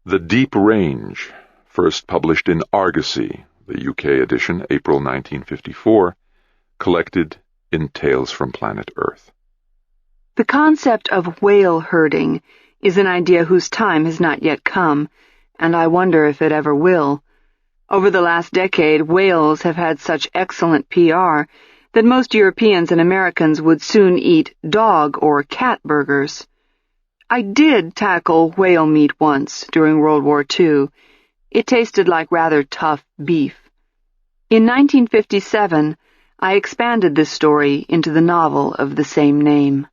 The Deep Range, first published in Argosy, the UK edition, April 1954, collected in Tales from Planet Earth. The concept of whale herding is an idea whose time has not yet come, and I wonder if it ever will. Over the last decade, whales have had such excellent PR that most Europeans and Americans would soon eat dog or cat burgers. I did tackle whale meat once during World War II. It tasted like rather tough beef. In 1957, I expanded this story into the novel of the same name.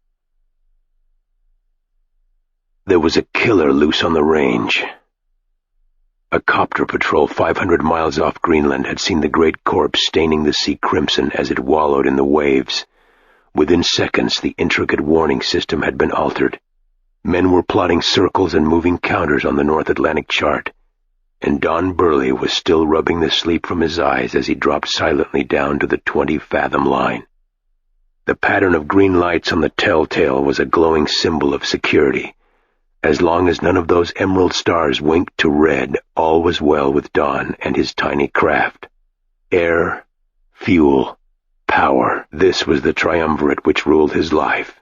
There was a killer loose on the range. A copter patrol 500 miles off Greenland had seen the great corpse staining the sea crimson as it wallowed in the waves. Within seconds, the intricate warning system had been altered. Men were plotting circles and moving counters on the North Atlantic chart, and Don Burley was still rubbing the sleep from his eyes as he dropped silently down to the 20-fathom line. The pattern of green lights on the telltale was a glowing symbol of security. As long as none of those emerald stars winked to red, all was well with Don and his tiny craft. Air, fuel, power, this was the triumvirate which ruled his life.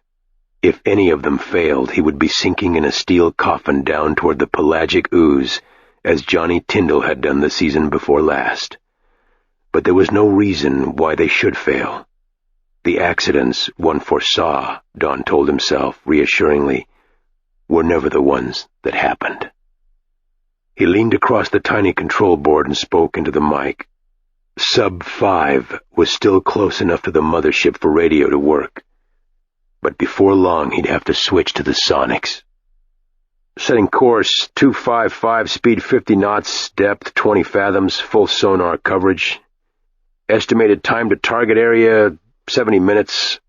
If any of them failed, he would be sinking in a steel coffin down toward the pelagic ooze, as Johnny Tyndall had done the season before last. But there was no reason why they should fail. The accidents one foresaw, Don told himself reassuringly, were never the ones that happened. He leaned across the tiny control board and spoke into the mic. Sub 5 was still close enough to the mothership for radio to work, but before long he'd have to switch to the sonics. Setting course 255, speed 50 knots, depth 20 fathoms, full sonar coverage. Estimated time to target area 70 minutes.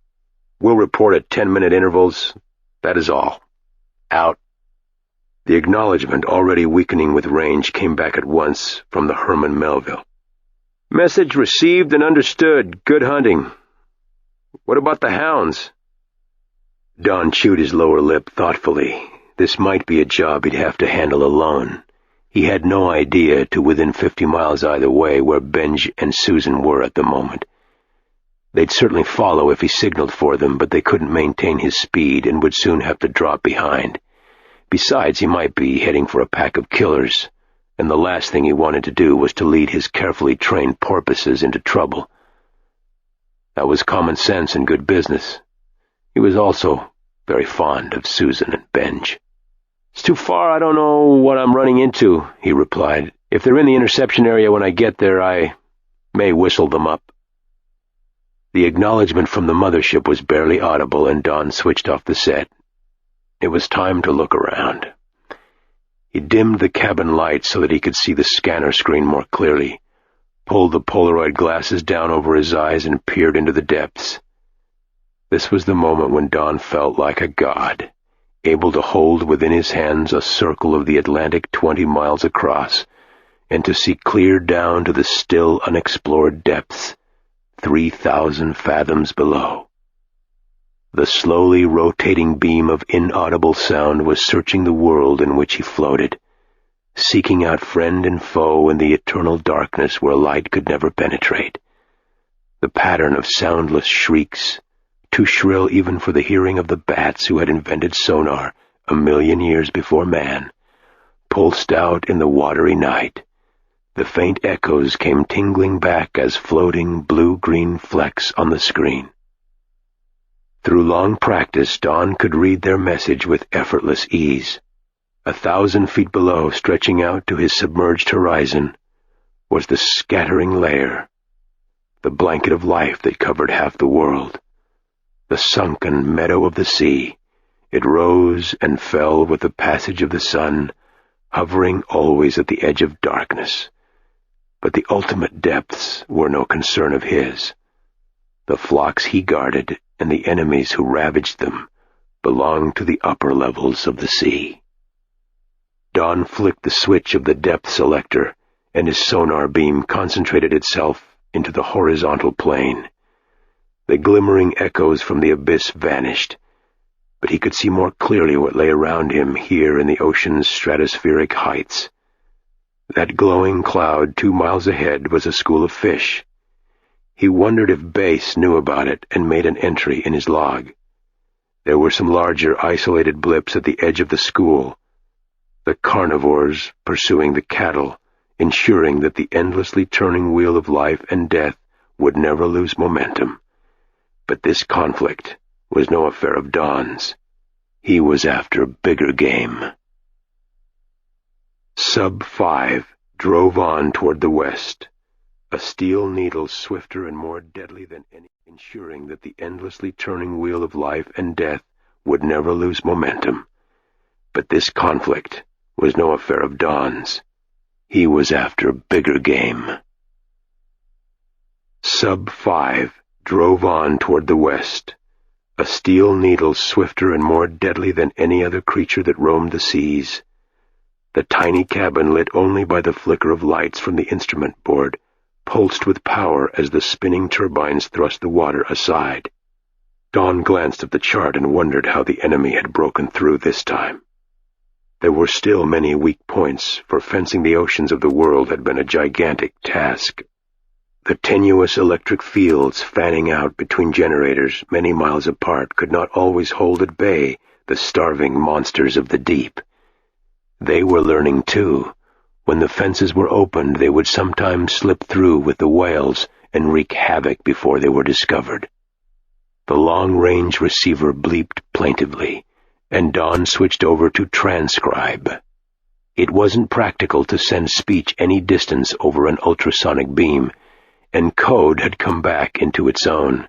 We'll report at 10-minute intervals. That is all. Out. The acknowledgement, already weakening with range, came back at once from the Herman Melville. Message received and understood. Good hunting. What about the hounds? Don chewed his lower lip thoughtfully. This might be a job he'd have to handle alone. He had no idea to within 50 miles either way where Benj and Susan were at the moment. They'd certainly follow if he signaled for them, but they couldn't maintain his speed and would soon have to drop behind. Besides, he might be heading for a pack of killers, and the last thing he wanted to do was to lead his carefully trained porpoises into trouble. That was common sense and good business. He was also very fond of Susan and Benj. It's too far, I don't know what I'm running into, he replied. If they're in the interception area when I get there, I may whistle them up. The acknowledgement from the mothership was barely audible, and Don switched off the set. It was time to look around. He dimmed the cabin lights so that he could see the scanner screen more clearly, pulled the Polaroid glasses down over his eyes, and peered into the depths. This was the moment when Don felt like a god, able to hold within his hands a circle of the Atlantic 20 miles across, and to see clear down to the still unexplored depths, 3,000 fathoms below. The slowly rotating beam of inaudible sound was searching the world in which he floated, seeking out friend and foe in the eternal darkness where light could never penetrate. The pattern of soundless shrieks, too shrill even for the hearing of the bats who had invented sonar 1,000,000 years before man, pulsed out in the watery night. The faint echoes came tingling back as floating blue-green flecks on the screen. Through long practice, Don could read their message with effortless ease. 1,000 feet below, stretching out to his submerged horizon, was the scattering layer, the blanket of life that covered half the world, the sunken meadow of the sea. It rose and fell with the passage of the sun, hovering always at the edge of darkness. But the ultimate depths were no concern of his. The flocks he guarded and the enemies who ravaged them belonged to the upper levels of the sea. Don flicked the switch of the depth selector, and his sonar beam concentrated itself into the horizontal plane. The glimmering echoes from the abyss vanished. but he could see more clearly what lay around him here in the ocean's stratospheric heights. That glowing cloud 2 miles ahead was a school of fish. He wondered if Base knew about it and made an entry in his log. There were some larger isolated blips at the edge of the school. The carnivores pursuing the cattle, ensuring that the endlessly turning wheel of life and death would never lose momentum. But this conflict was no affair of Don's. He was after bigger game. Sub-5 drove on toward the west, a steel needle swifter and more deadly than any, ensuring that the endlessly turning wheel of life and death would never lose momentum. But this conflict was no affair of Don's. He was after bigger game. Sub-5 drove on toward the west, a steel needle swifter and more deadly than any other creature that roamed the seas. The tiny cabin, lit only by the flicker of lights from the instrument board, pulsed with power as the spinning turbines thrust the water aside. Don glanced at the chart and wondered how the enemy had broken through this time. There were still many weak points, for fencing the oceans of the world had been a gigantic task. The tenuous electric fields fanning out between generators many miles apart could not always hold at bay the starving monsters of the deep. They were learning too. When the fences were opened, they would sometimes slip through with the whales and wreak havoc before they were discovered. The long-range receiver bleeped plaintively, and Don switched over to transcribe. It wasn't practical to send speech any distance over an ultrasonic beam, and code had come back into its own.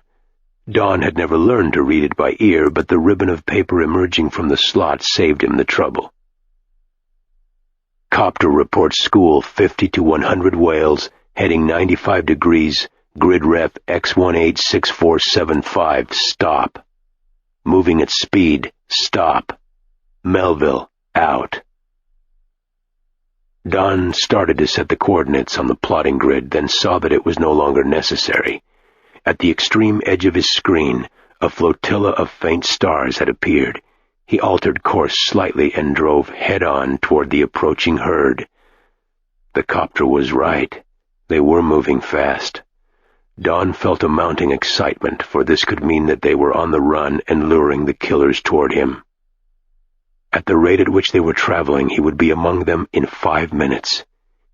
Don had never learned to read it by ear, but the ribbon of paper emerging from the slot saved him the trouble. Copter reports school 50 to 100 whales, heading 95 degrees, grid ref X186475, stop. Moving at speed, stop. Melville, out. Don started to set the coordinates on the plotting grid, then saw that it was no longer necessary. At the extreme edge of his screen, a flotilla of faint stars had appeared. He altered course slightly and drove head-on toward the approaching herd. The copter was right. They were moving fast. Don felt a mounting excitement, for this could mean that they were on the run and luring the killers toward him. At the rate at which they were traveling, he would be among them in 5 minutes.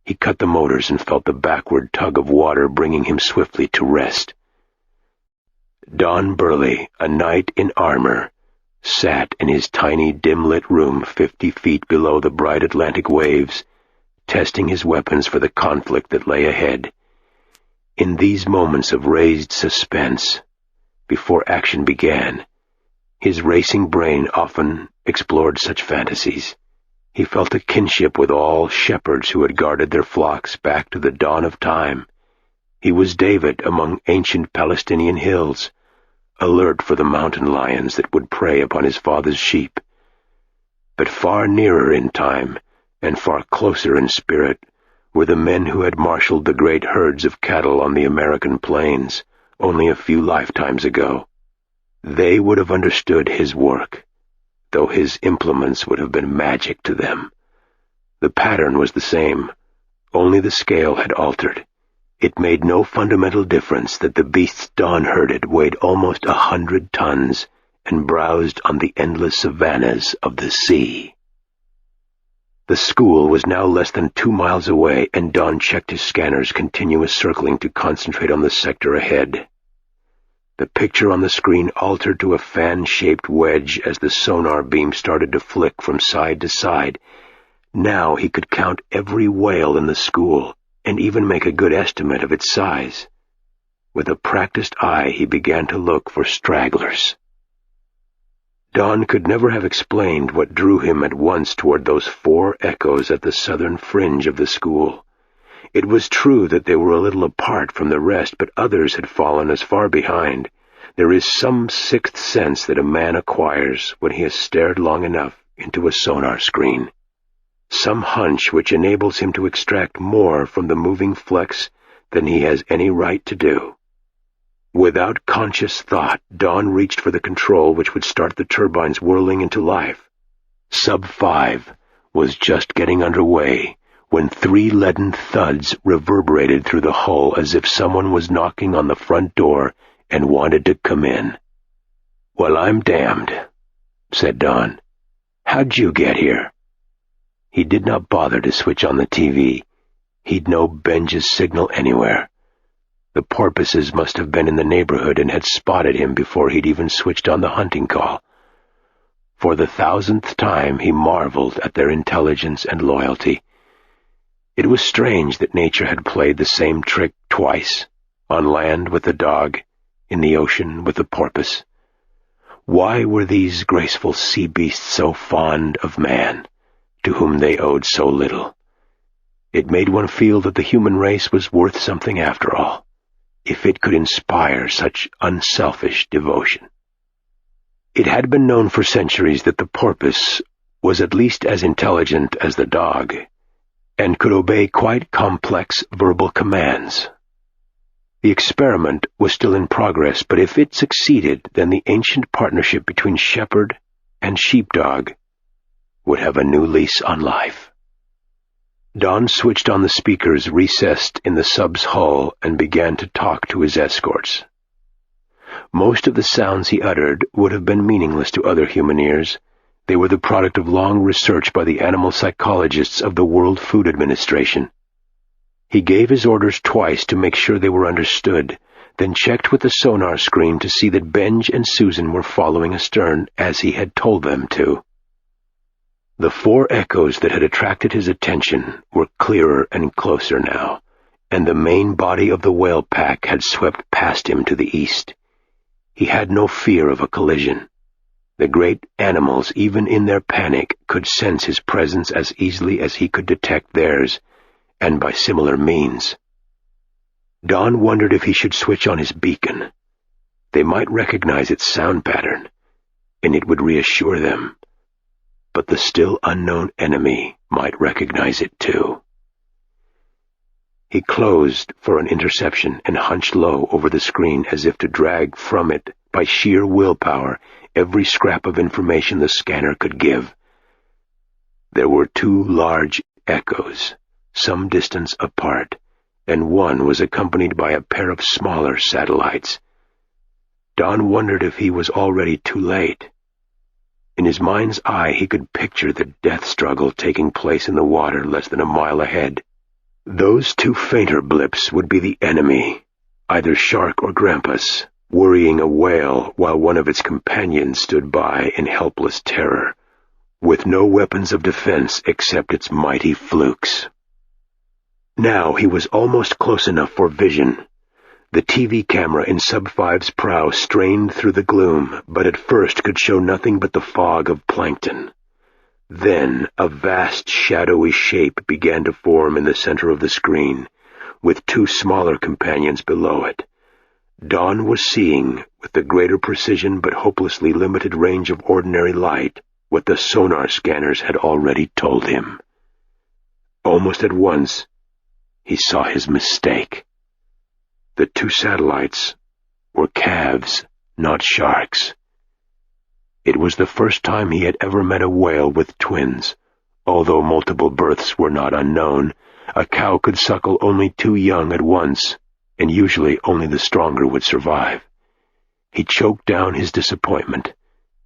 He cut the motors and felt the backward tug of water bringing him swiftly to rest. Don Burley, a knight in armor, sat in his tiny, dim-lit room 50 feet below the bright Atlantic waves, testing his weapons for the conflict that lay ahead. In these moments of raised suspense, before action began, his racing brain often explored such fantasies. He felt a kinship with all shepherds who had guarded their flocks back to the dawn of time. He was David among ancient Palestinian hills, alert for the mountain lions that would prey upon his father's sheep. But far nearer in time, and far closer in spirit, were the men who had marshaled the great herds of cattle on the American plains only a few lifetimes ago. They would have understood his work, though his implements would have been magic to them. The pattern was the same, only the scale had altered. It made no fundamental difference that the beasts Don herded weighed almost 100 tons and browsed on the endless savannas of the sea. The school was now less than 2 miles away, and Don checked his scanner's continuous circling to concentrate on the sector ahead. The picture on the screen altered to a fan-shaped wedge as the sonar beam started to flick from side to side. Now he could count every whale in the school, and even make a good estimate of its size. With a practiced eye, he began to look for stragglers. Don could never have explained what drew him at once toward those 4 echoes at the southern fringe of the school. It was true that they were a little apart from the rest, but others had fallen as far behind. There is some sixth sense that a man acquires when he has stared long enough into a sonar screen. Some hunch which enables him to extract more from the moving flecks than he has any right to do. Without conscious thought, Don reached for the control which would start the turbines whirling into life. Sub-5 was just getting underway when 3 leaden thuds reverberated through the hull as if someone was knocking on the front door and wanted to come in. "Well, I'm damned," said Don. "How'd you get here?" He did not bother to switch on the TV. He'd know Benj's signal anywhere. The porpoises must have been in the neighborhood and had spotted him before he'd even switched on the hunting call. For the 1,000th time he marveled at their intelligence and loyalty. It was strange that nature had played the same trick twice, on land with the dog, in the ocean with the porpoise. Why were these graceful sea beasts so fond of man, to whom they owed so little? It made one feel that the human race was worth something after all, if it could inspire such unselfish devotion. It had been known for centuries that the porpoise was at least as intelligent as the dog, and could obey quite complex verbal commands. The experiment was still in progress, but if it succeeded, then the ancient partnership between shepherd and sheepdog would have a new lease on life. Don switched on the speakers recessed in the sub's hull and began to talk to his escorts. Most of the sounds he uttered would have been meaningless to other human ears. They were the product of long research by the animal psychologists of the World Food Administration. He gave his orders twice to make sure they were understood, then checked with the sonar screen to see that Benj and Susan were following astern as he had told them to. The 4 echoes that had attracted his attention were clearer and closer now, and the main body of the whale pack had swept past him to the east. He had no fear of a collision. The great animals, even in their panic, could sense his presence as easily as he could detect theirs, and by similar means. Don wondered if he should switch on his beacon. They might recognize its sound pattern, and it would reassure them. But the still unknown enemy might recognize it too. He closed for an interception and hunched low over the screen as if to drag from it by sheer willpower every scrap of information the scanner could give. There were 2 large echoes, some distance apart, and one was accompanied by a pair of smaller satellites. Don wondered if he was already too late. In his mind's eye he could picture the death struggle taking place in the water less than a mile ahead. Those 2 fainter blips would be the enemy, either Shark or Grampus, worrying a whale while one of its companions stood by in helpless terror, with no weapons of defense except its mighty flukes. Now he was almost close enough for vision. The TV camera in Sub-5's prow strained through the gloom, but at first could show nothing but the fog of plankton. Then a vast shadowy shape began to form in the center of the screen, with 2 smaller companions below it. Don was seeing, with the greater precision but hopelessly limited range of ordinary light, what the sonar scanners had already told him. Almost at once, he saw his mistake. The 2 satellites were calves, not sharks. It was the first time he had ever met a whale with twins. Although multiple births were not unknown, a cow could suckle only 2 young at once, and usually only the stronger would survive. He choked down his disappointment.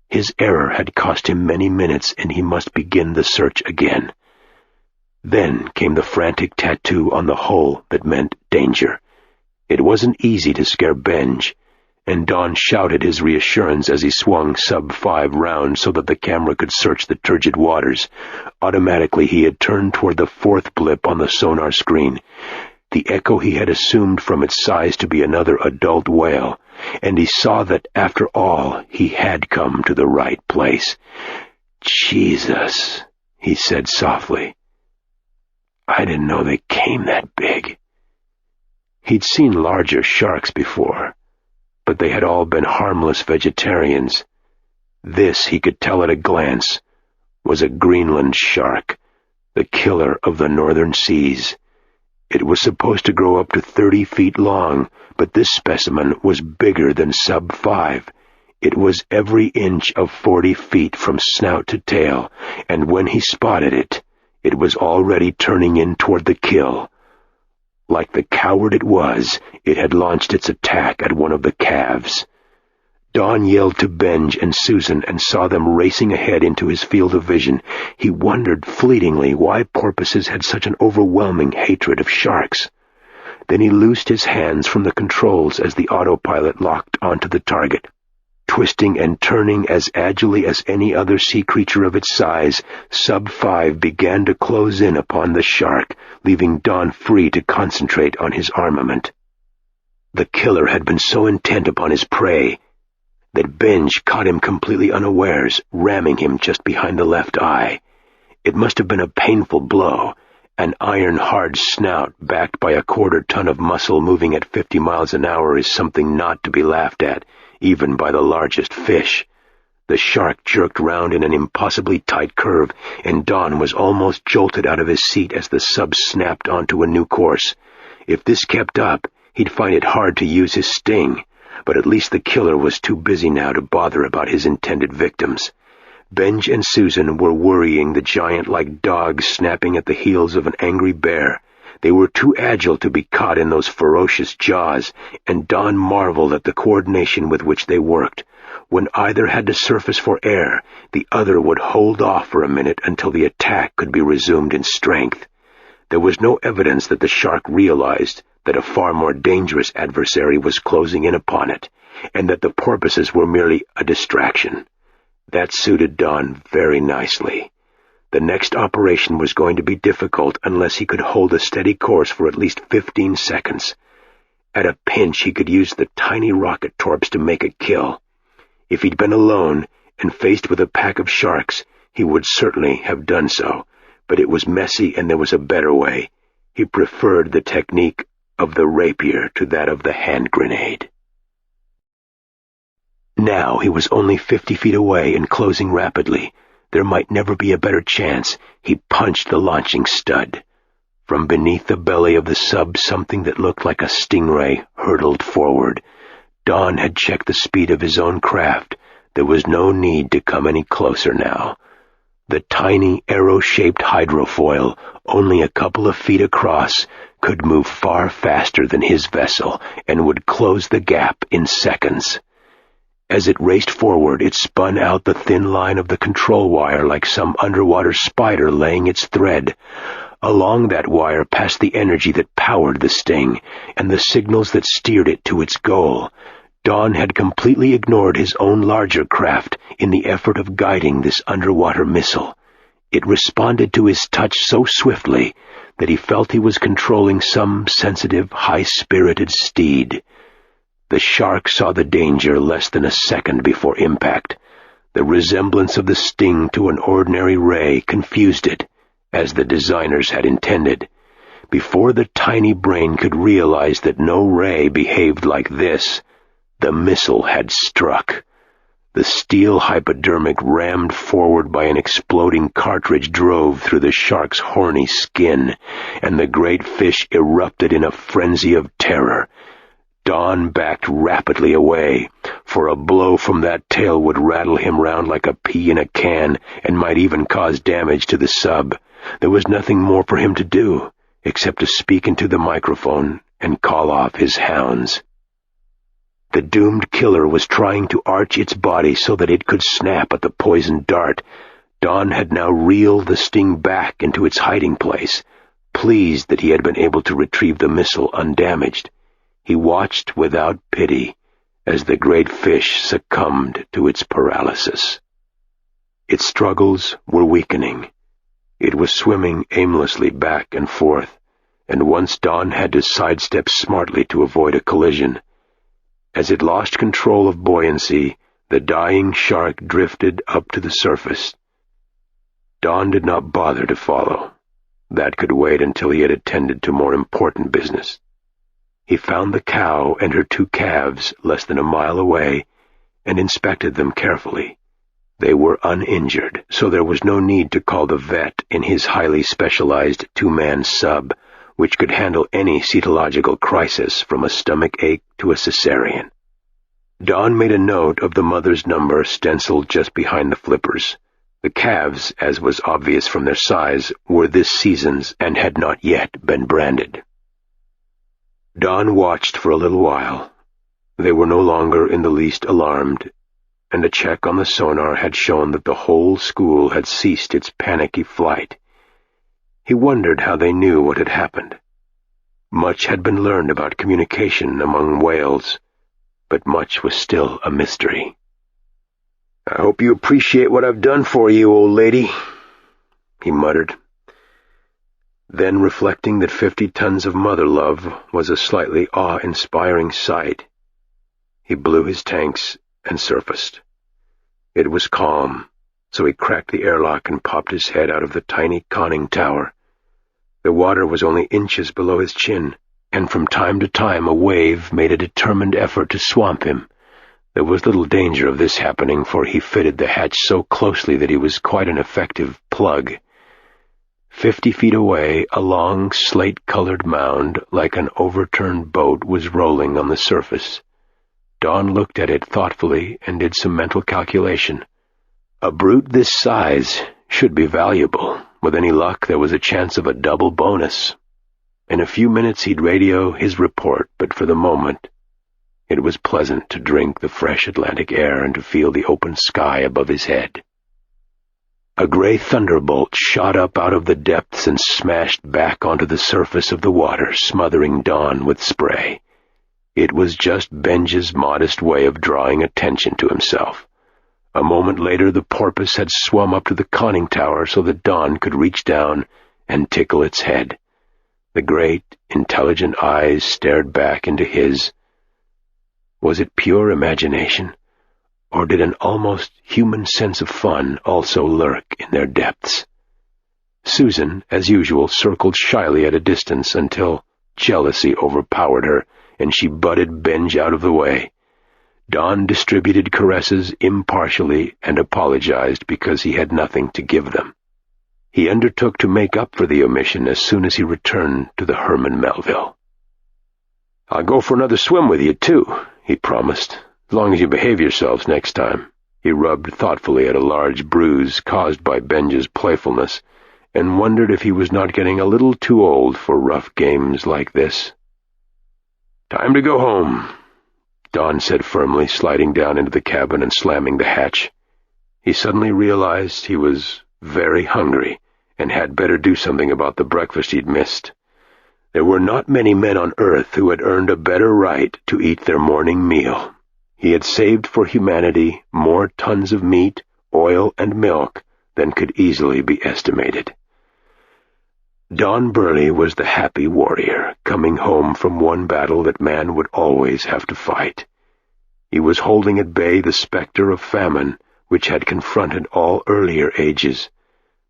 His error had cost him many minutes, and he must begin the search again. Then came the frantic tattoo on the hull that meant danger. It wasn't easy to scare Benj, and Don shouted his reassurance as he swung Sub-5 round so that the camera could search the turgid waters. Automatically he had turned toward the 4th blip on the sonar screen, the echo he had assumed from its size to be another adult whale, and he saw that, after all, he had come to the right place. "Jesus," he said softly. "I didn't know they came that big." He'd seen larger sharks before, but they had all been harmless vegetarians. This, he could tell at a glance, was a Greenland shark, the killer of the northern seas. It was supposed to grow up to 30 feet long, but this specimen was bigger than sub-5. It was every inch of 40 feet from snout to tail, and when he spotted it, it was already turning in toward the kill. Like the coward it was, it had launched its attack at one of the calves. Don yelled to Benj and Susan and saw them racing ahead into his field of vision. He wondered fleetingly why porpoises had such an overwhelming hatred of sharks. Then he loosed his hands from the controls as the autopilot locked onto the target. Twisting and turning as agilely as any other sea creature of its size, Sub-5 began to close in upon the shark, leaving Don free to concentrate on his armament. The killer had been so intent upon his prey that Benj caught him completely unawares, ramming him just behind the left eye. It must have been a painful blow. An iron-hard snout backed by a quarter-ton of muscle moving at 50 miles an hour is something not to be laughed at, even by the largest fish. The shark jerked round in an impossibly tight curve, and Don was almost jolted out of his seat as the sub snapped onto a new course. If this kept up, he'd find it hard to use his sting, but at least the killer was too busy now to bother about his intended victims. Benj and Susan were worrying the giant like dogs snapping at the heels of an angry bear. They were too agile to be caught in those ferocious jaws, and Don marveled at the coordination with which they worked. When either had to surface for air, the other would hold off for a minute until the attack could be resumed in strength. There was no evidence that the shark realized that a far more dangerous adversary was closing in upon it, and that the porpoises were merely a distraction. That suited Don very nicely. The next operation was going to be difficult unless he could hold a steady course for at least 15 seconds. At a pinch, he could use the tiny rocket torps to make a kill. If he'd been alone and faced with a pack of sharks, he would certainly have done so, but it was messy and there was a better way. He preferred the technique of the rapier to that of the hand grenade. Now he was only 50 feet away and closing rapidly. There might never be a better chance. He punched the launching stud. From beneath the belly of the sub, something that looked like a stingray hurtled forward. Don had checked the speed of his own craft. There was no need to come any closer now. The tiny, arrow-shaped hydrofoil, only a couple of feet across, could move far faster than his vessel and would close the gap in seconds. As it raced forward, it spun out the thin line of the control wire like some underwater spider laying its thread. Along that wire passed the energy that powered the sting, and the signals that steered it to its goal. Don had completely ignored his own larger craft in the effort of guiding this underwater missile. It responded to his touch so swiftly that he felt he was controlling some sensitive, high-spirited steed. The shark saw the danger less than a second before impact. The resemblance of the sting to an ordinary ray confused it, as the designers had intended. Before the tiny brain could realize that no ray behaved like this, the missile had struck. The steel hypodermic rammed forward by an exploding cartridge drove through the shark's horny skin, and the great fish erupted in a frenzy of terror. Don backed rapidly away, for a blow from that tail would rattle him round like a pea in a can and might even cause damage to the sub. There was nothing more for him to do, except to speak into the microphone and call off his hounds. The doomed killer was trying to arch its body so that it could snap at the poisoned dart. Don had now reeled the sting back into its hiding place, pleased that he had been able to retrieve the missile undamaged. He watched without pity as the great fish succumbed to its paralysis. Its struggles were weakening. It was swimming aimlessly back and forth, and once Don had to sidestep smartly to avoid a collision. As it lost control of buoyancy, the dying shark drifted up to the surface. Don did not bother to follow. That could wait until he had attended to more important business. He found the cow and her 2 calves less than a mile away and inspected them carefully. They were uninjured, so there was no need to call the vet in his highly specialized 2-man sub. which could handle any cetological crisis from a stomach ache to a cesarean. Don made a note of the mother's number stenciled just behind the flippers. The calves, as was obvious from their size, were this season's and had not yet been branded. Don watched for a little while. They were no longer in the least alarmed, and a check on the sonar had shown that the whole school had ceased its panicky flight. He wondered how they knew what had happened. Much had been learned about communication among whales, but much was still a mystery. "I hope you appreciate what I've done for you, old lady," he muttered. Then, reflecting that 50 tons of mother love was a slightly awe-inspiring sight, he blew his tanks and surfaced. It was calm, so he cracked the airlock and popped his head out of the tiny conning tower. The water was only inches below his chin, and from time to time a wave made a determined effort to swamp him. There was little danger of this happening, for he fitted the hatch so closely that he was quite an effective plug. 50 feet away, a long, slate-colored mound, like an overturned boat, was rolling on the surface. Don looked at it thoughtfully and did some mental calculation. A brute this size should be valuable. With any luck, there was a chance of a double bonus. In a few minutes he'd radio his report, but for the moment it was pleasant to drink the fresh Atlantic air and to feel the open sky above his head. A gray thunderbolt shot up out of the depths and smashed back onto the surface of the water, smothering Don with spray. It was just Benj's modest way of drawing attention to himself. A moment later the porpoise had swum up to the conning tower so that Don could reach down and tickle its head. The great, intelligent eyes stared back into his. Was it pure imagination, or did an almost human sense of fun also lurk in their depths? Susan, as usual, circled shyly at a distance until jealousy overpowered her, and she butted Benj out of the way. Don distributed caresses impartially and apologized because he had nothing to give them. He undertook to make up for the omission as soon as he returned to the Herman Melville. "I'll go for another swim with you, too," he promised, "as long as you behave yourselves next time." He rubbed thoughtfully at a large bruise caused by Benj's playfulness, and wondered if he was not getting a little too old for rough games like this. "Time to go home," Don said firmly, sliding down into the cabin and slamming the hatch. He suddenly realized he was very hungry and had better do something about the breakfast he'd missed. There were not many men on Earth who had earned a better right to eat their morning meal. He had saved for humanity more tons of meat, oil, and milk than could easily be estimated. Don Burley was the happy warrior, coming home from one battle that man would always have to fight. He was holding at bay the specter of famine, which had confronted all earlier ages,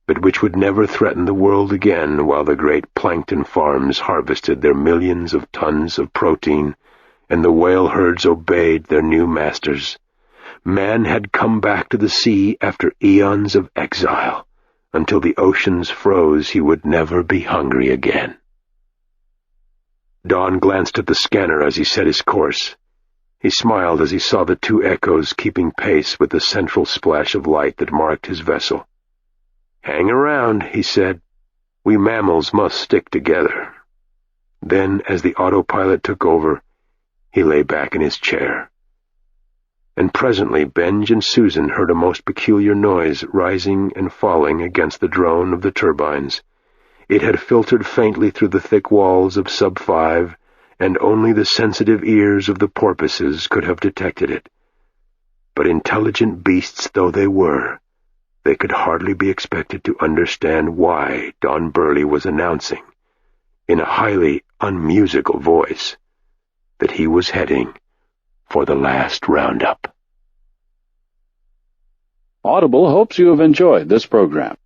but which would never threaten the world again while the great plankton farms harvested their millions of tons of protein, and the whale herds obeyed their new masters. Man had come back to the sea after eons of exile. Until the oceans froze, he would never be hungry again. Don glanced at the scanner as he set his course. He smiled as he saw the two echoes keeping pace with the central splash of light that marked his vessel. "Hang around," he said. "We mammals must stick together." Then, as the autopilot took over, he lay back in his chair. And presently Benj and Susan heard a most peculiar noise rising and falling against the drone of the turbines. It had filtered faintly through the thick walls of Sub-5, and only the sensitive ears of the porpoises could have detected it. But intelligent beasts though they were, they could hardly be expected to understand why Don Burley was announcing, in a highly unmusical voice, that he was heading for the last roundup. Audible hopes you have enjoyed this program.